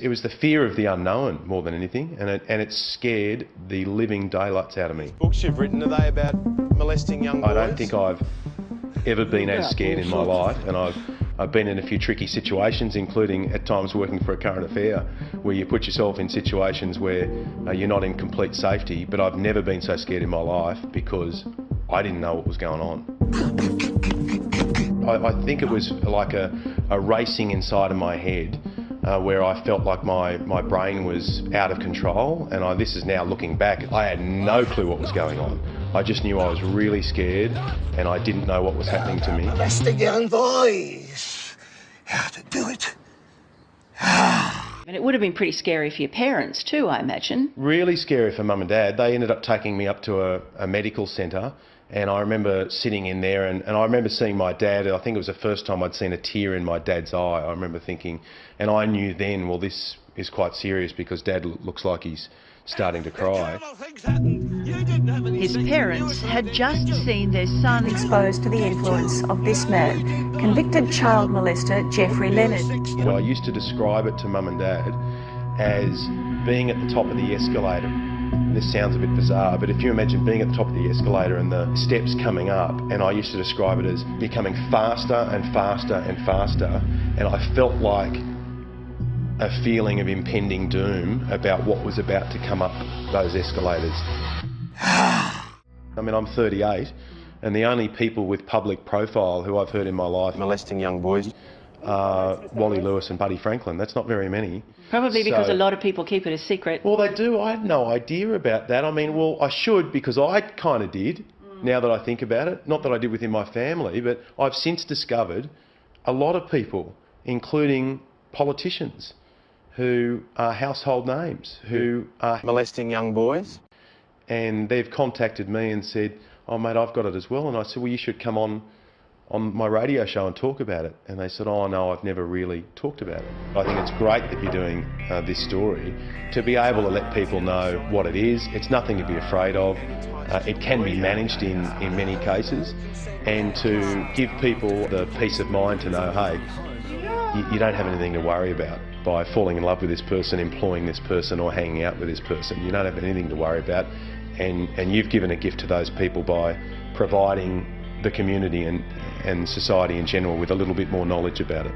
It was the fear of the unknown more than anything, and it scared the living daylights out of me. Books you've written, are they about molesting young boys? I don't think I've ever been as scared in my life, and I've been in a few tricky situations, including at times working for a current affair, where you put yourself in situations where you're not in complete safety, but I've never been so scared in my life because I didn't know what was going on. I think it was like a racing inside of my head where I felt like my brain was out of control, and this is now looking back, I had no clue what was going on. I just knew I was really scared and I didn't know what was happening to me. Molesting young boys. How to do it. And it would have been pretty scary for your parents too, I imagine. Really scary for Mum and Dad. They ended up taking me up to a medical centre, and I remember sitting in there and I remember seeing my dad. I think it was the first time I'd seen a tear in my dad's eye. I remember thinking, and I knew then, well, this is quite serious because Dad looks like he's starting to cry. His parents had just seen their son exposed to the influence of this man, convicted child molester Geoffrey Leonard. Well, I used to describe it to Mum and Dad as being at the top of the escalator. This sounds a bit bizarre, but if you imagine being at the top of the escalator and the steps coming up, and I used to describe it as becoming faster and faster and faster, and I felt like a feeling of impending doom about what was about to come up those escalators. I mean, I'm 38, and the only people with public profile who I've heard in my life Molesting young boys. Wally Lewis and Buddy Franklin. That's not very many. Probably because a lot of people keep it a secret. Well, they do. I had no idea about that. I mean, well, I should, because I kind of did, now that I think about it. Not that I did within my family, but I've since discovered a lot of people, including politicians, who are household names, who are Molesting young boys. And they've contacted me and said, oh mate, I've got it as well. And I said, well, you should come on my radio show and talk about it. And they said, oh no, I've never really talked about it. I think it's great that you're doing this story, to be able to let people know what it is. It's nothing to be afraid of. It can be managed in many cases, and to give people the peace of mind to know, hey, you don't have anything to worry about by falling in love with this person, employing this person, or hanging out with this person. You don't have anything to worry about, and you've given a gift to those people by providing the community and society in general with a little bit more knowledge about it.